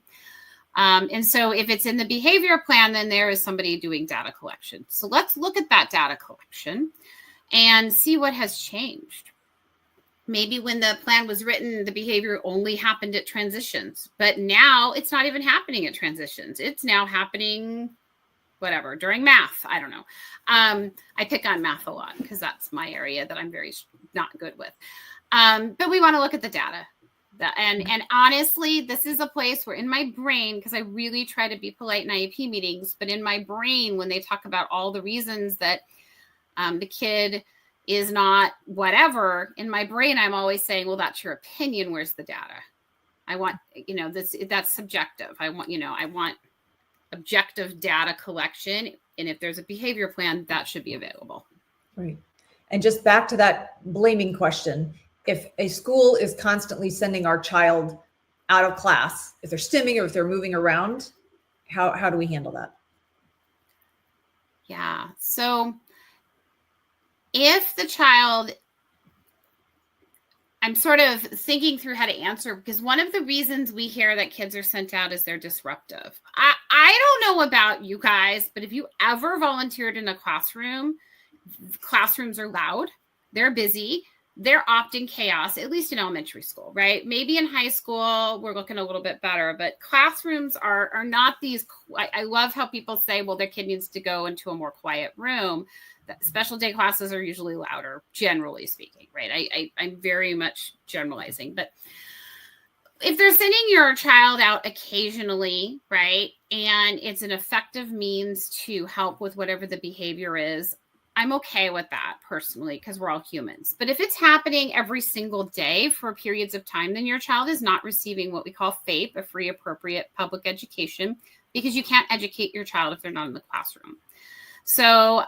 Speaker 6: And so if it's in the behavior plan, then there is somebody doing data collection. So let's look at that data collection and see what has changed. Maybe when the plan was written, the behavior only happened at transitions, but now it's not even happening at transitions. It's now happening, whatever, during math. I don't know. I pick on math a lot because that's my area that I'm very not good with. But we want to look at the data. And honestly, this is a place where in my brain, because I really try to be polite in IEP meetings, but in my brain, when they talk about all the reasons that the kid is not whatever, in my brain, I'm always saying, well, that's your opinion. Where's the data? I want, that's subjective. I want objective data collection. And if there's a behavior plan, that should be available.
Speaker 2: Right. And just back to that blaming question, if a school is constantly sending our child out of class, if they're stimming or if they're moving around, how do we handle that?
Speaker 6: Yeah. So if the child, I'm sort of thinking through how to answer, because one of the reasons we hear that kids are sent out is they're disruptive. I don't know about you guys, but if you ever volunteered in a classroom, classrooms are loud, they're busy, they're often chaos, at least in elementary school, right? Maybe in high school, we're looking a little bit better, but classrooms are not these. I love how people say, well, their kid needs to go into a more quiet room. Special day classes are usually louder, generally speaking, right? I'm very much generalizing, but if they're sending your child out occasionally, right, and it's an effective means to help with whatever the behavior is, I'm okay with that personally, because we're all humans. But if it's happening every single day for periods of time, then your child is not receiving what we call FAPE, a free appropriate public education, because you can't educate your child if they're not in the classroom. So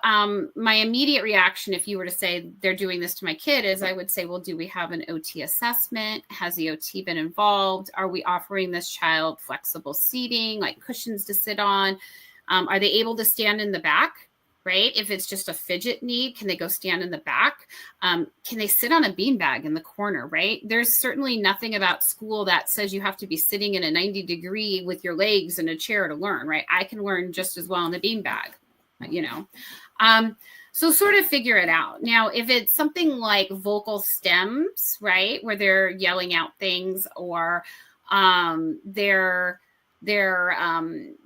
Speaker 6: my immediate reaction, if you were to say they're doing this to my kid, is I would say, well, do we have an OT assessment? Has the OT been involved? Are we offering this child flexible seating, like cushions to sit on? Are they able to stand in the back, right? If it's just a fidget need, can they go stand in the back? Can they sit on a beanbag in the corner, right? There's certainly nothing about school that says you have to be sitting in a 90-degree with your legs in a chair to learn, right? I can learn just as well in a beanbag. So sort of figure it out. Now, if it's something like vocal stems, right, where they're yelling out things, or their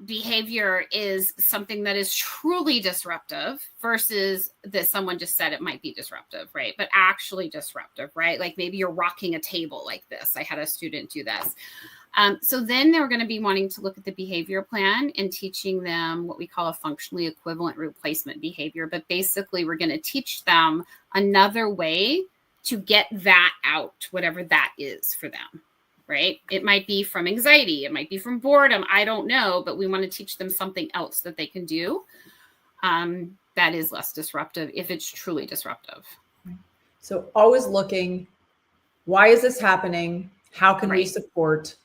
Speaker 6: behavior is something that is truly disruptive versus that someone just said it might be disruptive, right, but actually disruptive, right? Like maybe you're rocking a table like this. I had a student do this. So then they're going to be wanting to look at the behavior plan and teaching them what we call a functionally equivalent replacement behavior. But basically, we're going to teach them another way to get that out, whatever that is for them, right? It might be from anxiety. It might be from boredom. I don't know, but we want to teach them something else that they can do that is less disruptive if it's truly disruptive.
Speaker 2: So always looking, why is this happening? How can we support?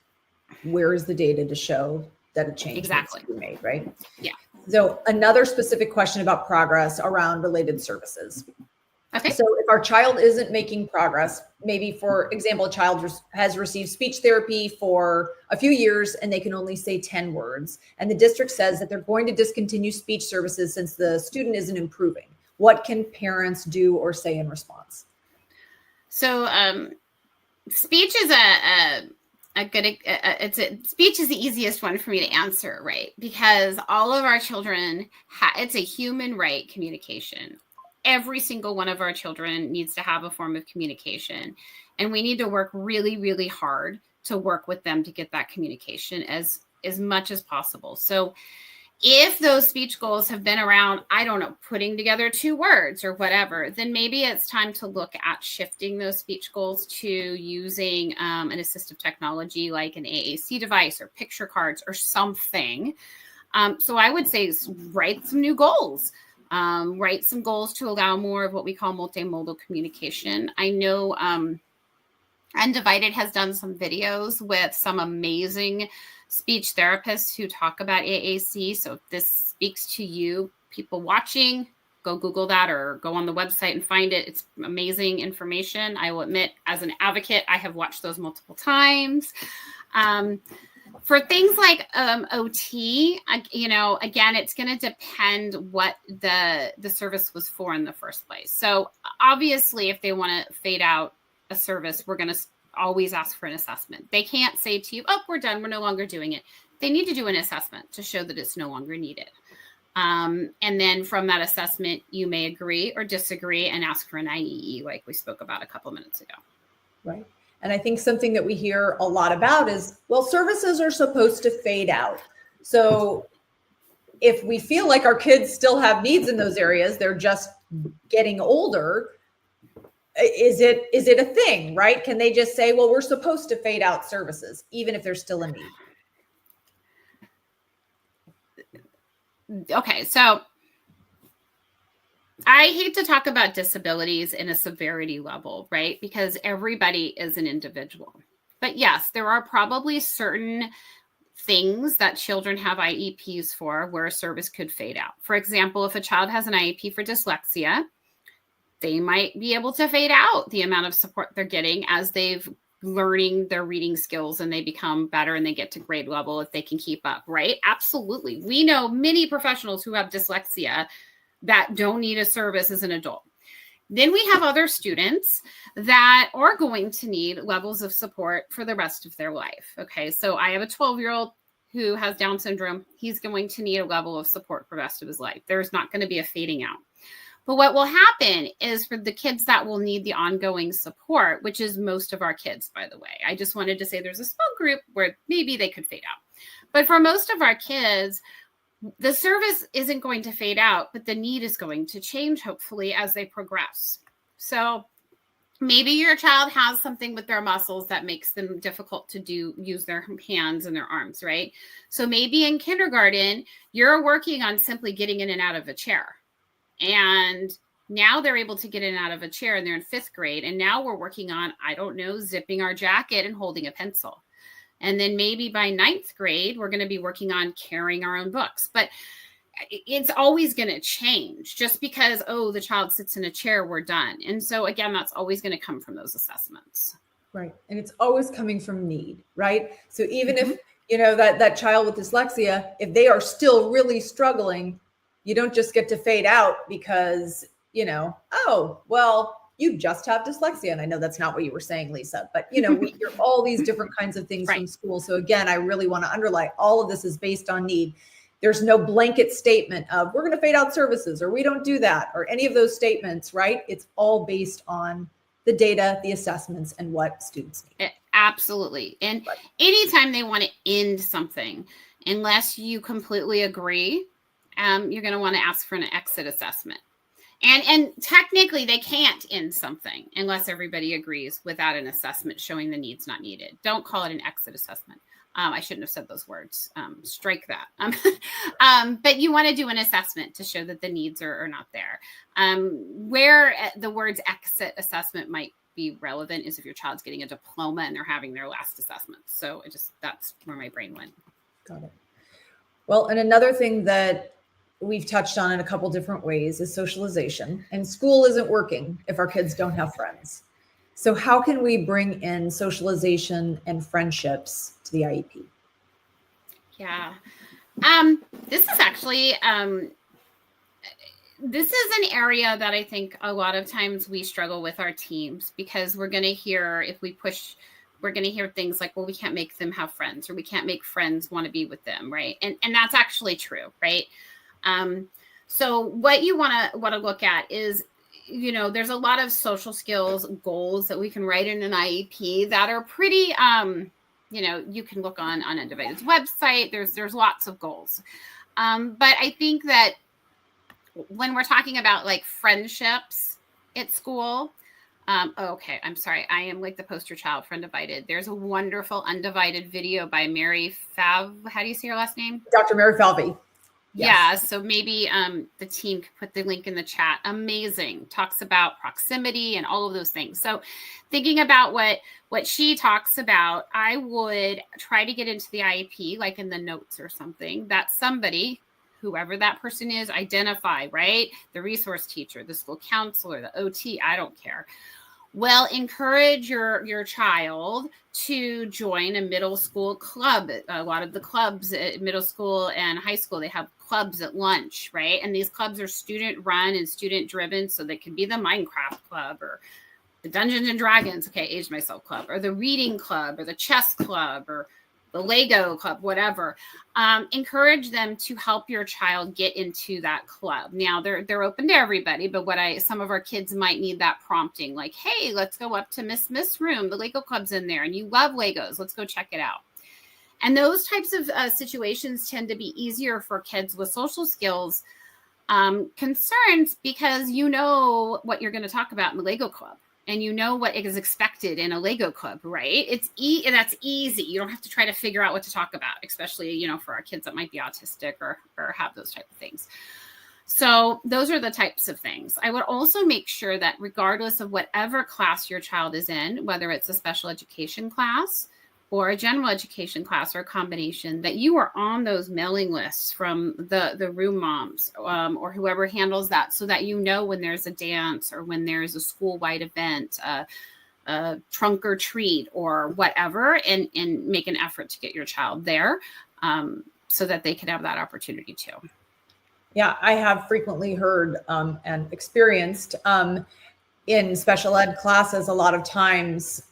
Speaker 2: Where is the data to show that a change
Speaker 6: Exactly.
Speaker 2: needs to be made, right?
Speaker 6: Yeah.
Speaker 2: So another specific question about progress around related services.
Speaker 6: Okay.
Speaker 2: So if our child isn't making progress, maybe for example, a child has received speech therapy for a few years and they can only say 10 words, and the district says that they're going to discontinue speech services since the student isn't improving, what can parents do or say in response?
Speaker 6: So speech is speech is the easiest one for me to answer, right? Because all of our children, it's a human right, communication. Every single one of our children needs to have a form of communication, and we need to work really, really hard to work with them to get that communication as much as possible. So if those speech goals have been around, I don't know, putting together 2 words or whatever, then maybe it's time to look at shifting those speech goals to using an assistive technology like an AAC device or picture cards or something. So I would say write some new goals. Write some goals to allow more of what we call multimodal communication. I know Undivided has done some videos with some amazing speech therapists who talk about AAC. So if this speaks to you, people watching, go Google that or go on the website and find it. It's amazing information. I will admit, as an advocate, I have watched those multiple times. For things like OT, again, it's going to depend what the service was for in the first place. So obviously, if they want to fade out a service, we're going to always ask for an assessment. They can't say to you, oh, we're done, we're no longer doing it. They need to do an assessment to show that it's no longer needed. And then from that assessment, you may agree or disagree and ask for an IEE like we spoke about a couple minutes ago.
Speaker 2: Right. And I think something that we hear a lot about is, well, services are supposed to fade out. So if we feel like our kids still have needs in those areas, they're just getting older, is it a thing, right? Can they just say, well, we're supposed to fade out services, even if there's still a need?
Speaker 6: Okay, so I hate to talk about disabilities in a severity level, right? Because everybody is an individual. But yes, there are probably certain things that children have IEPs for where a service could fade out. For example, if a child has an IEP for dyslexia, they might be able to fade out the amount of support they're getting as they've learning their reading skills and they become better and they get to grade level if they can keep up, right? Absolutely. We know many professionals who have dyslexia that don't need a service as an adult. Then we have other students that are going to need levels of support for the rest of their life. Okay, so I have a 12-year-old who has Down syndrome. He's going to need a level of support for the rest of his life. There's not going to be a fading out. But what will happen is for the kids that will need the ongoing support, which is most of our kids, by the way. I just wanted to say there's a small group where maybe they could fade out. But for most of our kids, the service isn't going to fade out, but the need is going to change, hopefully, as they progress. So maybe your child has something with their muscles that makes them difficult to use their hands and their arms, right? So maybe in kindergarten, you're working on simply getting in and out of a chair. And now they're able to get in and out of a chair and they're in 5th grade. And now we're working on, I don't know, zipping our jacket and holding a pencil. And then maybe by 9th grade, we're going to be working on carrying our own books. But it's always going to change. Just because, oh, the child sits in a chair, we're done. And so, again, that's always going to come from those assessments.
Speaker 2: Right. And it's always coming from need, right? So even if, that child with dyslexia, if they are still really struggling, you don't just get to fade out because, oh, well, you just have dyslexia. And I know that's not what you were saying, Lisa, but, we hear all these different kinds of things from school. So again, I really want to underline all of this is based on need. There's no blanket statement of we're going to fade out services or we don't do that or any of those statements, right? It's all based on the data, the assessments, and what students need.
Speaker 6: Absolutely. And anytime they want to end something, unless you completely agree, you're going to want to ask for an exit assessment. And technically, they can't end something unless everybody agrees without an assessment showing the needs not needed. Don't call it an exit assessment. I shouldn't have said those words. Strike that. But you want to do an assessment to show that the needs are not there. Where the words exit assessment might be relevant is if your child's getting a diploma and they're having their last assessment. So that's where my brain went.
Speaker 2: Got it. Well, and another thing that we've touched on in a couple different ways is socialization. And school isn't working if our kids don't have friends. So how can we bring in socialization and friendships to the IEP?
Speaker 6: Yeah. This is actually this is an area that I think a lot of times we struggle with our teams, because we're going to hear, if we push, we're going to hear things like, well, we can't make them have friends, or we can't make friends want to be with them. Right. And that's actually true. Right. So what you want to look at is, there's a lot of social skills goals that we can write in an IEP that are pretty, you can look on Undivided's website. There's lots of goals. But I think that when we're talking about like friendships at school, okay, I'm sorry. I am like the poster child for Undivided. There's a wonderful Undivided video by Mary Fav. How do you say your last name?
Speaker 2: Dr. Mary Falvey.
Speaker 6: Yes. Yeah, so maybe the team could put the link in the chat. Amazing. Talks about proximity and all of those things. So thinking about what she talks about, I would try to get into the IEP, like in the notes or something, that somebody, whoever that person is, identify, right? The resource teacher, the school counselor, the OT, I don't care. Well, encourage your child to join a middle school club. A lot of the clubs at middle school and high school, they have clubs at lunch, right? And these clubs are student run and student driven. So they could be the Minecraft club or the Dungeons and Dragons, okay, aged myself club, or the reading club or the chess club or the Lego club, whatever. Encourage them to help your child get into that club. Now they're open to everybody, but some of our kids might need that prompting, like, hey, let's go up to Miss Room. The Lego club's in there and you love Legos. Let's go check it out. And those types of situations tend to be easier for kids with social skills concerns, because you know what you're going to talk about in the Lego club. And you know what is expected in a Lego club, right? That's easy. You don't have to try to figure out what to talk about, especially, for our kids that might be autistic or have those type of things. So those are the types of things. I would also make sure that regardless of whatever class your child is in, whether it's a special education class or a general education class or a combination, that you are on those mailing lists from the room moms or whoever handles that, so that when there's a dance or when there's a school-wide event, a trunk or treat or whatever, and make an effort to get your child there so that they can have that opportunity too.
Speaker 2: Yeah, I have frequently heard and experienced in special ed classes, a lot of times,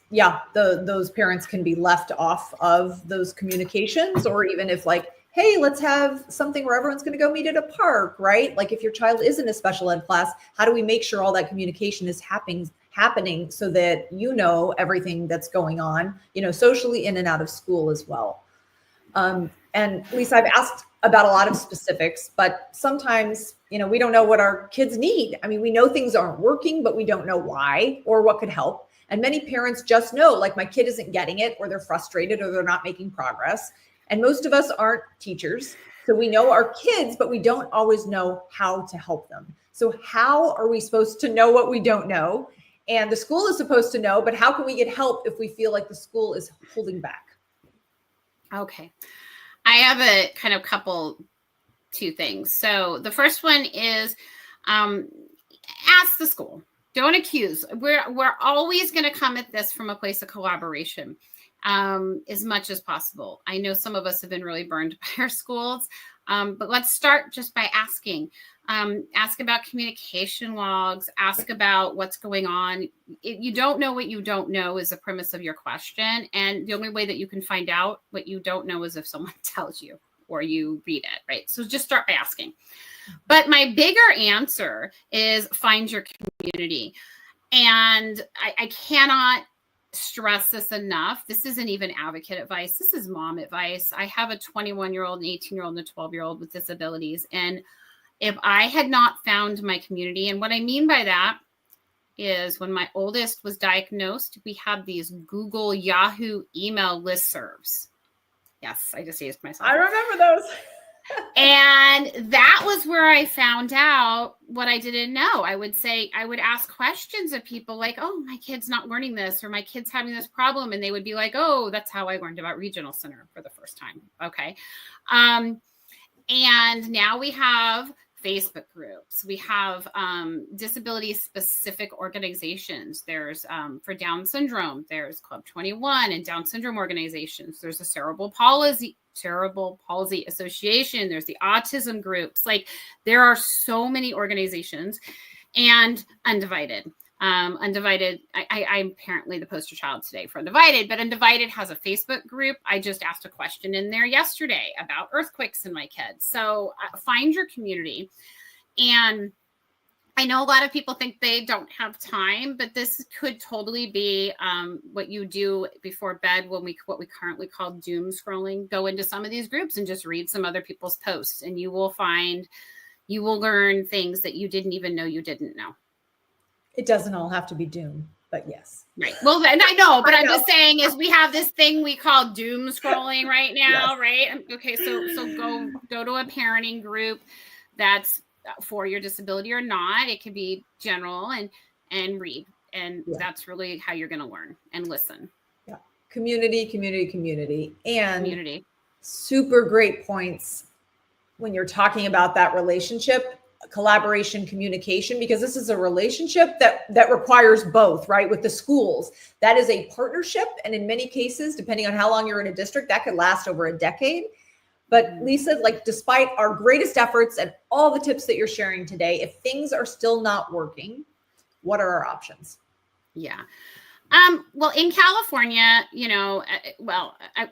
Speaker 2: those parents can be left off of those communications, or even if like, hey, let's have something where everyone's going to go meet at a park, right? Like if your child is in a special ed class, how do we make sure all that communication is happening so that everything that's going on, socially in and out of school as well. And Lisa, I've asked about a lot of specifics, but sometimes, we don't know what our kids need. I mean, we know things aren't working, but we don't know why or what could help. And many parents just know, like, my kid isn't getting it, or they're frustrated, or they're not making progress. And most of us aren't teachers. So we know our kids, but we don't always know how to help them. So how are we supposed to know what we don't know? And the school is supposed to know, but how can we get help if we feel like the school is holding back?
Speaker 6: Okay. I have a kind of two things. So the first one is ask the school. Don't accuse. We're always going to come at this from a place of collaboration as much as possible. I know some of us have been really burned by our schools, but let's start just by asking. Ask about communication logs. Ask about what's going on. If you don't know what you don't know is the premise of your question. And the only way that you can find out what you don't know is if someone tells you or you read it, right? So just start by asking. But my bigger answer is find your community. And I cannot stress this enough. This isn't even advocate advice. This is mom advice. I have a 21-year-old, an 18-year-old, and a 12-year-old with disabilities. And if I had not found my community, and what I mean by that is when my oldest was diagnosed, we had these Google, Yahoo email listservs. Yes, I just used myself.
Speaker 2: I remember those.
Speaker 6: And that was where I found out what I didn't know. I would ask questions of people like, oh, my kid's not learning this, or my kid's having this problem. And they would be like, oh, that's how I learned about Regional Center for the first time. Okay. And now we have Facebook groups. We have disability specific organizations. There's for Down syndrome, there's Club 21 and Down syndrome organizations. There's a cerebral palsy association. There's the autism groups. Like, there are so many organizations. And Undivided. Undivided, I'm apparently the poster child today for Undivided, but Undivided has a Facebook group. I just asked a question in there yesterday about earthquakes in my kids. So find your community. And I know a lot of people think they don't have time, but this could totally be what you do before bed when what we currently call doom scrolling. Go into some of these groups and just read some other people's posts, and you will learn things that you didn't even know you didn't know.
Speaker 2: It doesn't all have to be doom, but yes.
Speaker 6: Right. Well, and I know, but I'm just saying is we have this thing we call doom scrolling right now, yes. Right? Okay. So go to a parenting group that's for your disability or not. It could be general and read. And that's really how you're going to learn and listen.
Speaker 2: Yeah. Community. And community. Super great points when you're talking about that relationship, collaboration, communication, because this is a relationship that requires both, right? With the schools, that is a partnership. And in many cases, depending on how long you're in a district, that could last over a decade. But Lisa, like, despite our greatest efforts and all the tips that you're sharing today, if things are still not working, what are our options?
Speaker 6: Yeah. Well, in California,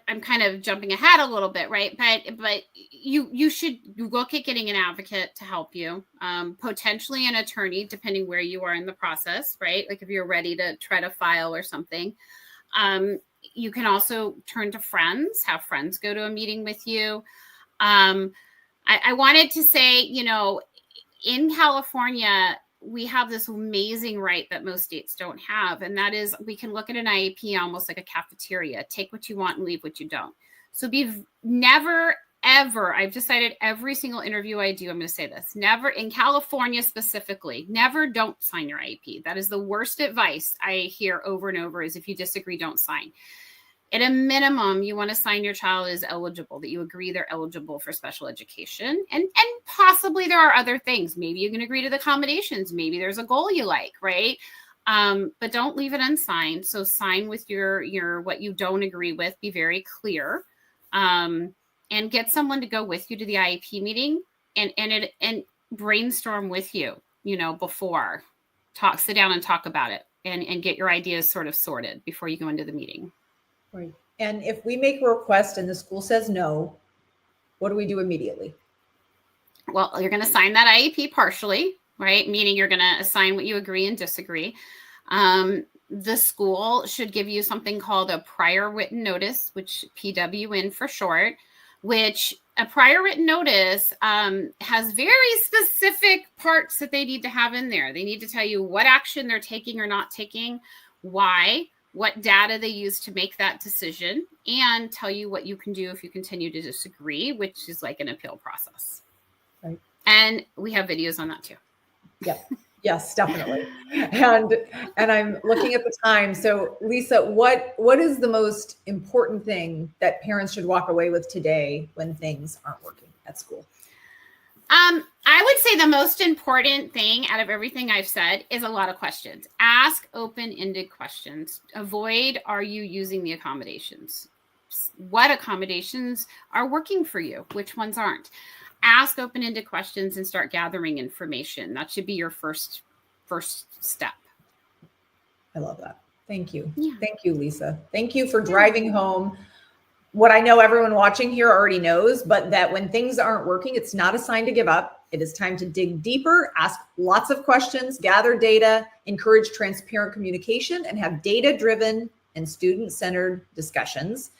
Speaker 6: I'm kind of jumping ahead a little bit, right? But you should look at getting an advocate to help you, potentially an attorney, depending where you are in the process, right? Like if you're ready to try to file or something. You can also turn to friends, have friends go to a meeting with you. I wanted to say, in California, we have this amazing right that most states don't have. And that is, we can look at an IEP almost like a cafeteria, take what you want and leave what you don't. So never, ever, I've decided every single interview I do, I'm going to say this, never, in California specifically, never don't sign your IEP. That is the worst advice I hear over and over, is if you disagree, don't sign. At a minimum, you want to sign your child is eligible, that you agree they're eligible for special education. And possibly there are other things. Maybe you can agree to the accommodations. Maybe there's a goal you like, right? But don't leave it unsigned. So sign with your what you don't agree with. Be very clear. And get someone to go with you to the IEP meeting and brainstorm with you, before. Sit down and talk about it and get your ideas sort of sorted before you go into the meeting.
Speaker 2: Right. And if we make a request and the school says no, what do we do immediately?
Speaker 6: Well, you're going to sign that IEP partially, right? Meaning you're going to assign what you agree and disagree. The school should give you something called a prior written notice, which PWN for short, which a prior written notice has very specific parts that they need to have in there. They need to tell you what action they're taking or not taking, why, what data they use to make that decision, and tell you what you can do if you continue to disagree, which is like an appeal process.
Speaker 2: Right.
Speaker 6: And we have videos on that too.
Speaker 2: Yep. Yes, definitely. And I'm looking at the time. So Lisa, what is the most important thing that parents should walk away with today when things aren't working at school?
Speaker 6: I would say the most important thing out of everything I've said is a lot of questions. Ask open-ended questions. Avoid, are you using the accommodations? What accommodations are working for you? Which ones aren't? Ask open-ended questions and start gathering information. That should be your first step.
Speaker 2: I love that. Thank you.
Speaker 6: Yeah.
Speaker 2: Thank you, Lisa. Thank you for driving home what I know everyone watching here already knows, but that when things aren't working, it's not a sign to give up. It is time to dig deeper, ask lots of questions, gather data, encourage transparent communication, and have data-driven and student-centered discussions.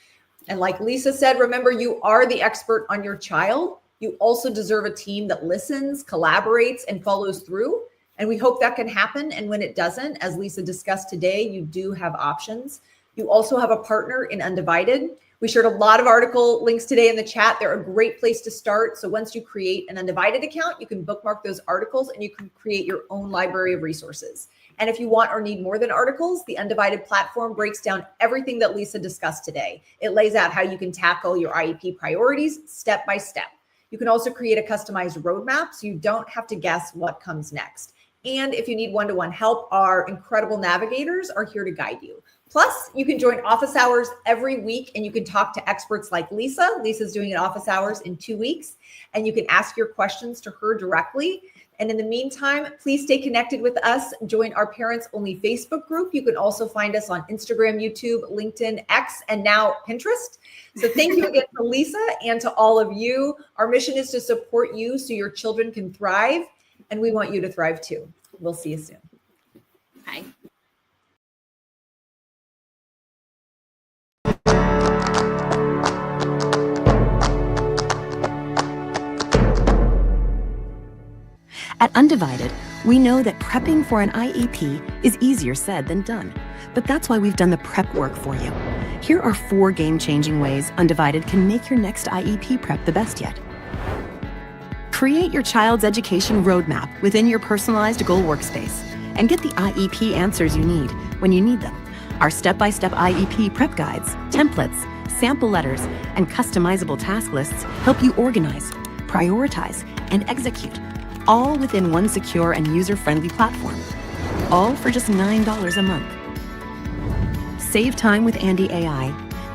Speaker 2: And like Lisa said, remember, you are the expert on your child. You also deserve a team that listens, collaborates, and follows through. And we hope that can happen. And when it doesn't, as Lisa discussed today, you do have options. You also have a partner in Undivided. We shared a lot of article links today in the chat. They're a great place to start. So once you create an Undivided account, you can bookmark those articles and you can create your own library of resources. And if you want or need more than articles, the Undivided platform breaks down everything that Lisa discussed today. It lays out how you can tackle your IEP priorities step by step. You can also create a customized roadmap so you don't have to guess what comes next. And if you need one-to-one help, our incredible navigators are here to guide you. Plus, you can join office hours every week and you can talk to experts like Lisa. Lisa's doing an office hours in 2 weeks, and you can ask your questions to her directly. And in the meantime, please stay connected with us. Join our Parents Only Facebook group. You can also find us on Instagram, YouTube, LinkedIn, X, and now Pinterest. So thank you again to Lisa and to all of you. Our mission is to support you so your children can thrive, and we want you to thrive too. We'll see you soon.
Speaker 6: Bye.
Speaker 7: At Undivided, we know that prepping for an IEP is easier said than done, but that's why we've done the prep work for you. Here are 4 game-changing ways Undivided can make your next IEP prep the best yet. Create your child's education roadmap within your personalized goal workspace and get the IEP answers you need when you need them. Our step-by-step IEP prep guides, templates, sample letters, and customizable task lists help you organize, prioritize, and execute, all within one secure and user-friendly platform, all for just $9 a month. Save time with Andy AI,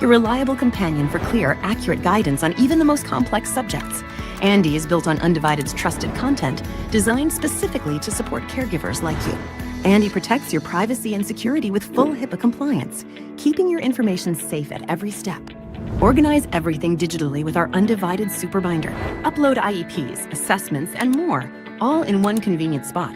Speaker 7: your reliable companion for clear, accurate guidance on even the most complex subjects. Andy is built on Undivided's trusted content, designed specifically to support caregivers like you. Andy protects your privacy and security with full HIPAA compliance, keeping your information safe at every step. Organize everything digitally with our Undivided Super Binder. Upload IEPs, assessments, and more, all in one convenient spot.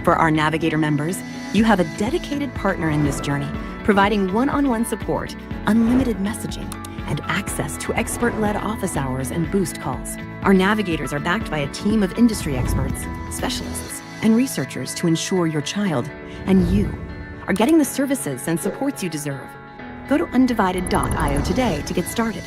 Speaker 7: For our Navigator members, you have a dedicated partner in this journey, providing one-on-one support, unlimited messaging, and access to expert-led office hours and boost calls. Our navigators are backed by a team of industry experts, specialists, and researchers to ensure your child and you are getting the services and supports you deserve. Go to undivided.io today to get started.